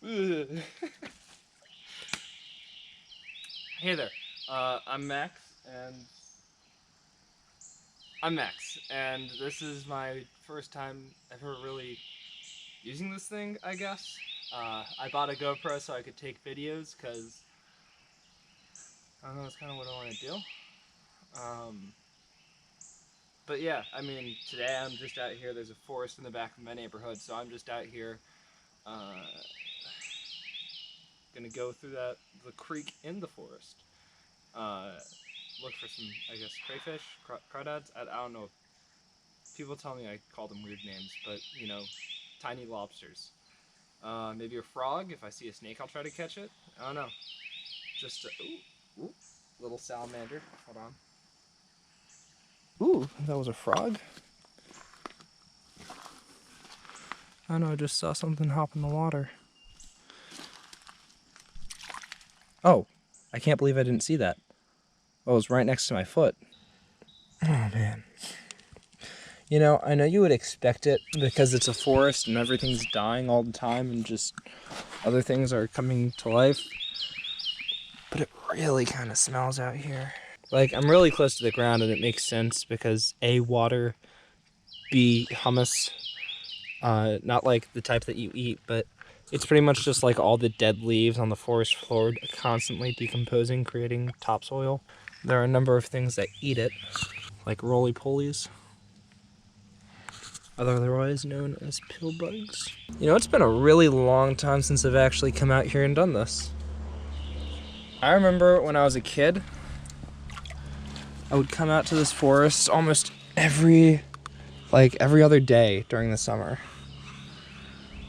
Hey there, I'm Max, and this is my first time ever really using this thing, I guess. I bought a GoPro so I could take videos, because, I don't know, it's kind of what I want to do. Um, but yeah, I mean, today I'm just out here, there's a forest in the back of my neighborhood, so I'm just out here, uh, gonna go through the creek in the forest. Uh, Look for some, I guess, crayfish, crawdads. I don't know. People tell me I call them weird names, but you know, tiny lobsters. Maybe a frog. If I see a snake, I'll try to catch it. I don't know. Just ooh, little salamander. Hold on. Ooh, that was a frog. I don't know. I just saw something hop in the water. Oh, I can't believe I didn't see that. Oh, it was right next to my foot. Oh man. You know, I know you would expect it because it's a forest and everything's dying all the time and just other things are coming to life. But it really kind of smells out here. Like, I'm really close to the ground and it makes sense because A, water, B, hummus. Not like the type that you eat, but it's pretty much just like all the dead leaves on the forest floor constantly decomposing, creating topsoil. There are a number of things that eat it, like roly-polies, otherwise known as pill bugs. You know, it's been a really long time since I've actually come out here and done this. I remember when I was a kid, I would come out to this forest almost every other day during the summer.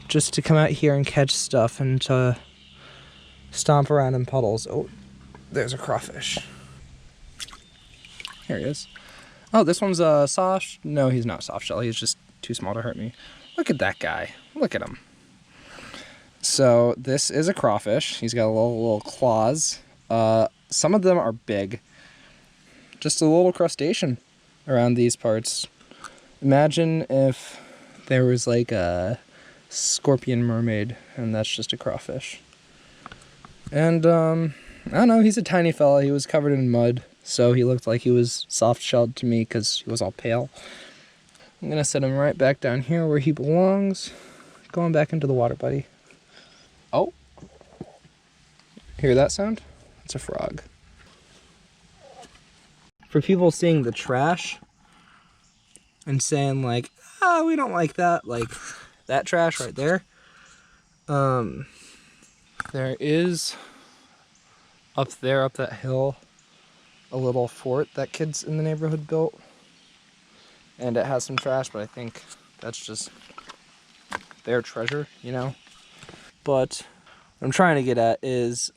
Just to come out here and catch stuff and to stomp around in puddles. Oh, there's a crawfish. Here he is. Oh, this one's a soft. No, he's not soft shell. He's just too small to hurt me. Look at that guy. Look at him. So this is a crawfish. He's got little claws. Some of them are big. Just a little crustacean around these parts. Imagine if there was like a scorpion mermaid and that's just a crawfish. And I don't know, he's a tiny fella. He was covered in mud, so he looked like he was soft-shelled to me because he was all pale. I'm gonna set him right back down here where he belongs. Going back into the water, buddy. Oh, hear that sound? It's a frog. For people seeing the trash and saying like, oh, we don't like that, like that trash right there. There is up there, up that hill, a little fort that kids in the neighborhood built. And it has some trash, but I think that's just their treasure, you know? But what I'm trying to get at is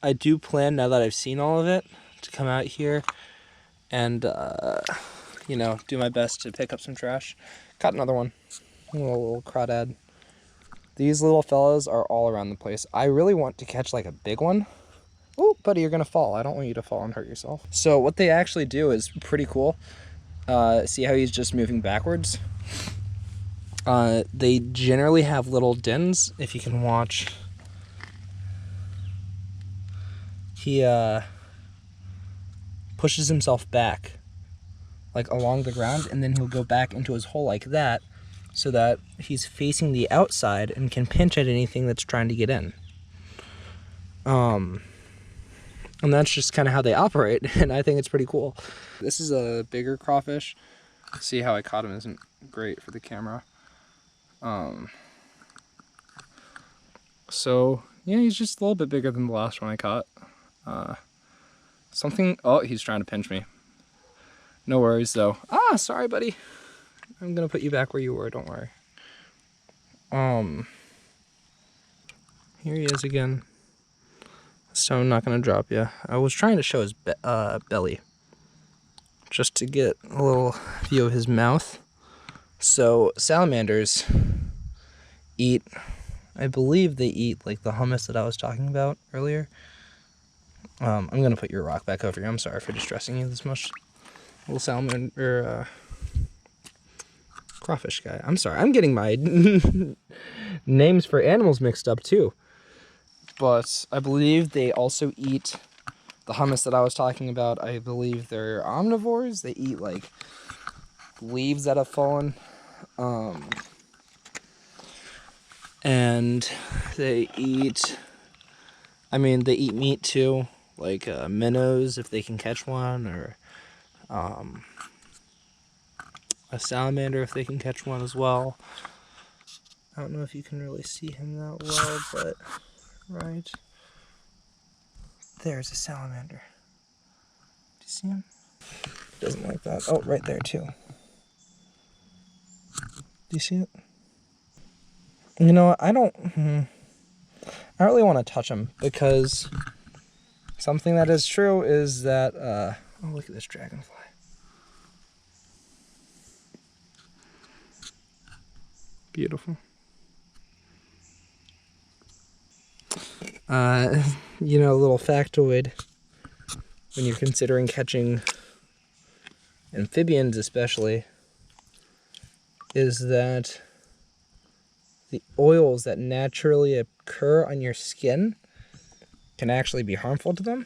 I do plan, now that I've seen all of it, to come out here and, you know, do my best to pick up some trash. Caught another one, a little crawdad. These little fellas are all around the place. I really want to catch like a big one. Oh, buddy, you're gonna fall. I don't want you to fall and hurt yourself. So what they actually do is pretty cool. See how he's just moving backwards? They generally have little dens, if you can watch. He pushes himself back, like along the ground, and then he'll go back into his hole like that, so that he's facing the outside and can pinch at anything that's trying to get in. And that's just kind of how they operate, and I think it's pretty cool. This is a bigger crawfish. See how I caught him isn't great for the camera. So, yeah, he's just a little bit bigger than the last one I caught. Oh, he's trying to pinch me. No worries, though. Ah, sorry, buddy. I'm gonna put you back where you were, don't worry. Here he is again. So I'm not gonna drop you. I was trying to show his belly, just to get a little view of his mouth. So salamanders eat, I believe they eat like the hummus that I was talking about earlier. I'm gonna put your rock back over here. I'm sorry for distressing you this much. Little salamander, crawfish guy. I'm sorry, I'm getting my names for animals mixed up too. But I believe they also eat the hummus that I was talking about. I believe they're omnivores. They eat like leaves that have fallen. And they eat, they eat meat too, like minnows if they can catch one, or a salamander if they can catch one as well. I don't know if you can really see him that well, but right there's a salamander. Do you see him? Doesn't like that. Oh, right there too. Do you see it? You know what? I don't really want to touch him, because something that is true is that, oh, look at this dragonfly. Beautiful. A little factoid, when you're considering catching amphibians especially, is that the oils that naturally occur on your skin can actually be harmful to them.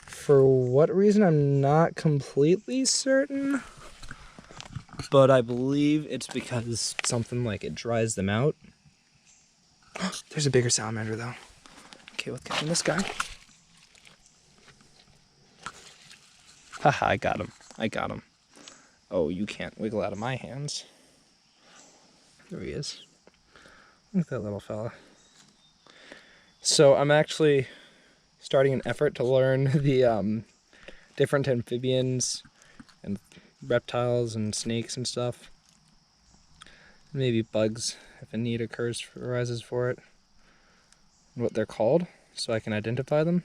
For what reason, I'm not completely certain, but I believe it's because something like it dries them out. There's a bigger salamander though. Okay, with catching this guy. Haha, I got him. I got him. Oh, you can't wiggle out of my hands. There he is. Look at that little fella. So I'm actually starting an effort to learn the different amphibians and reptiles and snakes and stuff. Maybe bugs if a need arises for it. And what they're called, so I can identify them.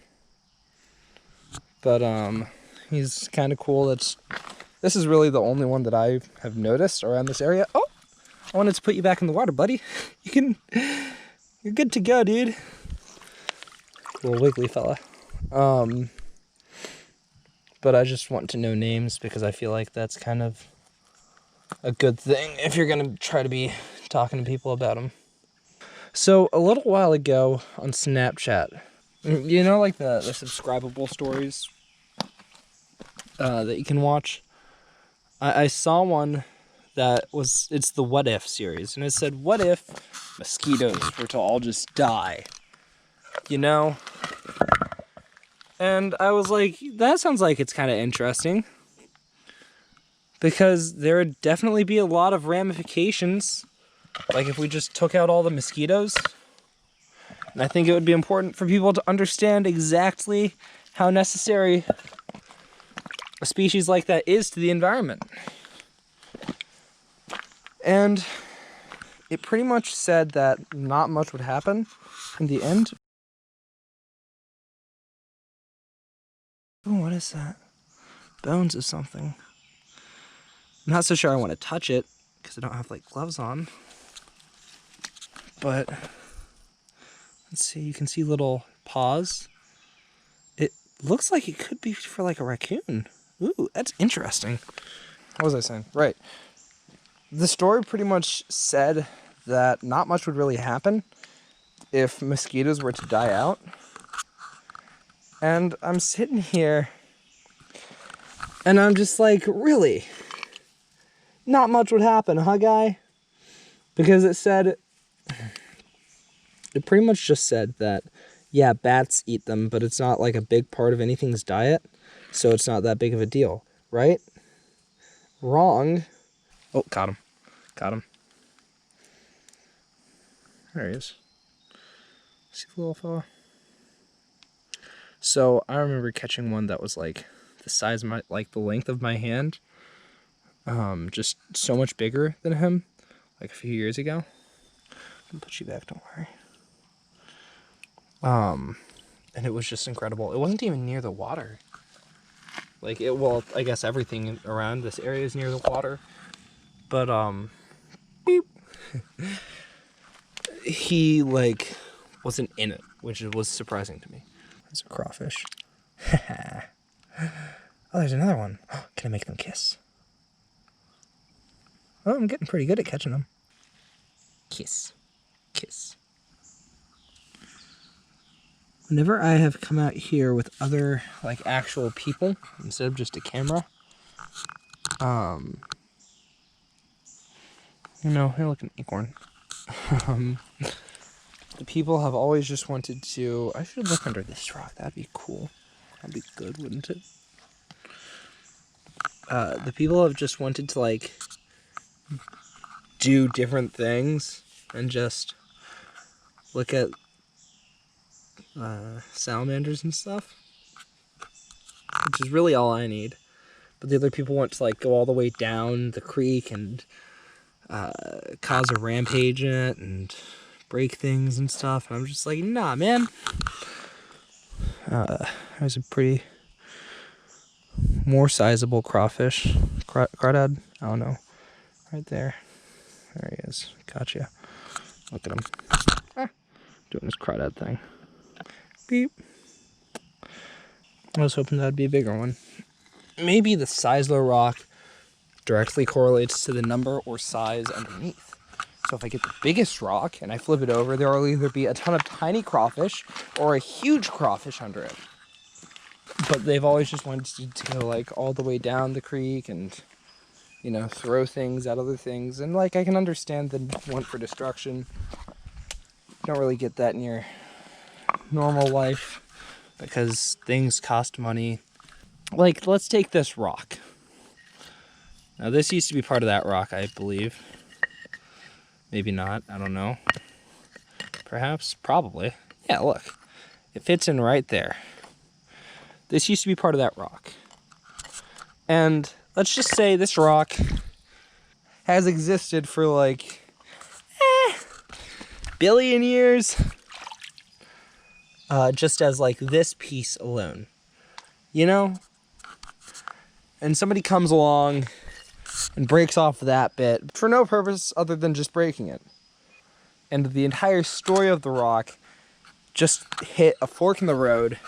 But he's kind of cool. This is really the only one that I have noticed around this area. Oh, I wanted to put you back in the water, buddy. You're good to go, dude. Little wiggly fella. But I just want to know names, because I feel like that's kind of a good thing if you're gonna try to be talking to people about them. So a little while ago on Snapchat, like the subscribable stories that you can watch? I saw one it's the What If series, and it said, what if mosquitoes were to all just die? And I was like, that sounds like it's kind of interesting, because there would definitely be a lot of ramifications, like if we just took out all the mosquitoes. And I think it would be important for people to understand exactly how necessary a species like that is to the environment. And it pretty much said that not much would happen in the end. Oh, what is that? Bones of something. I'm not so sure I want to touch it, because I don't have like gloves on. But let's see, you can see little paws. It looks like it could be for like a raccoon. Ooh, that's interesting. What was I saying? Right. The story pretty much said that not much would really happen if mosquitoes were to die out. And I'm sitting here and I'm just like, really? Not much would happen, huh, guy? Because it pretty much just said that, yeah, bats eat them, but it's not like a big part of anything's diet, so it's not that big of a deal, right? Wrong. Oh, got him. Got him. There he is. See the little fella? So I remember catching one that was like the size of the length of my hand. Just so much bigger than him, like a few years ago. I'll put you back, don't worry. And it was just incredible. It wasn't even near the water. Well, I guess everything around this area is near the water. But, beep. He, wasn't in it, which was surprising to me. There's a crawfish. Oh, there's another one. Can I make them kiss? Oh, I'm getting pretty good at catching them. Kiss. Kiss. Whenever I have come out here with other, like, actual people, instead of just a camera, you know, hey, look, an acorn. The people have always just wanted to, I should look under this rock, that'd be cool. That'd be good, wouldn't it? The people have just wanted to, like, do different things and just look at salamanders and stuff, which is really all I need. But the other people want to, like, go all the way down the creek and cause a rampage in it and break things and stuff. And I'm just like, nah, man. There's a pretty more sizable crawfish. Crawdad? I don't know. Right there. There he is. Gotcha. Look at him. Doing his crawdad thing. Beep. I was hoping that'd be a bigger one. Maybe the size of the rock directly correlates to the number or size underneath. So if I get the biggest rock and I flip it over, there will either be a ton of tiny crawfish or a huge crawfish under it. But they've always just wanted to go, like, all the way down the creek and, you know, throw things at other things. And, like, I can understand the want for destruction. You don't really get that in your normal life because things cost money. Like, let's take this rock. Now, this used to be part of that rock, I believe. Maybe not. I don't know. Perhaps. Probably. Yeah, look. It fits in right there. This used to be part of that rock. And let's just say this rock has existed for, like, billion years. Just as, like, this piece alone. You know? And somebody comes along and breaks off that bit for no purpose other than just breaking it. And the entire story of the rock just hit a fork in the road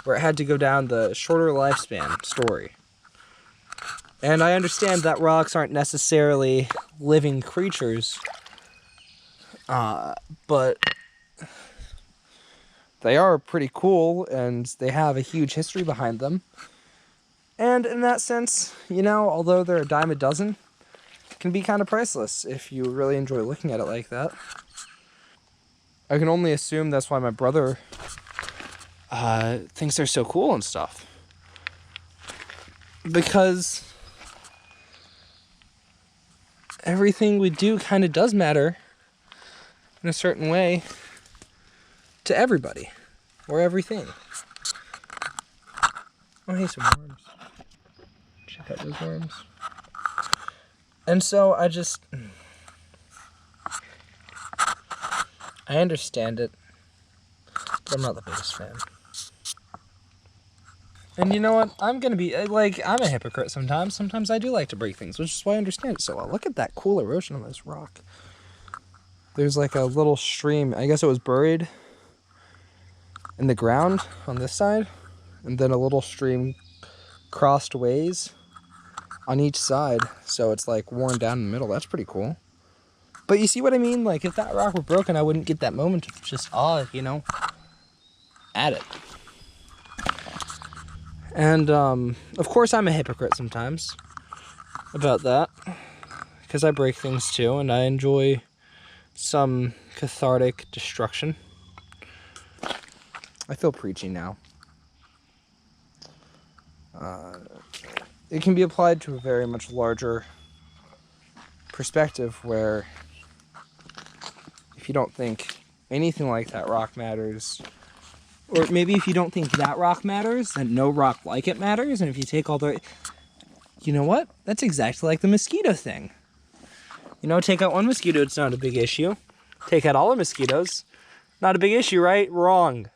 where it had to go down the shorter lifespan story. And I understand that rocks aren't necessarily living creatures, but they are pretty cool and they have a huge history behind them. And in that sense, you know, although they're a dime a dozen, it can be kind of priceless if you really enjoy looking at it like that. I can only assume that's why my brother thinks they're so cool and stuff. Because everything we do kind of does matter in a certain way to everybody or everything. Oh, hey, some worms. Check out those worms. And so I understand it, but I'm not the biggest fan. And you know what? I'm gonna be, like, I'm a hypocrite sometimes. Sometimes I do like to break things, which is why I understand it so well. Look at that cool erosion on this rock. There's like a little stream. I guess it was buried in the ground on this side. And then a little stream crossed ways on each side. So it's like worn down in the middle. That's pretty cool. But you see what I mean? Like, if that rock were broken, I wouldn't get that moment of just awe, you know, at it. And, of course, I'm a hypocrite sometimes about that. Because I break things too, and I enjoy some cathartic destruction. I feel preachy now. It can be applied to a very much larger perspective where if you don't think anything like that rock matters, or maybe if you don't think that rock matters, then no rock like it matters, and if you take all the... You know what? That's exactly like the mosquito thing. You know, take out one mosquito, it's not a big issue. Take out all the mosquitoes, not a big issue, right? Wrong.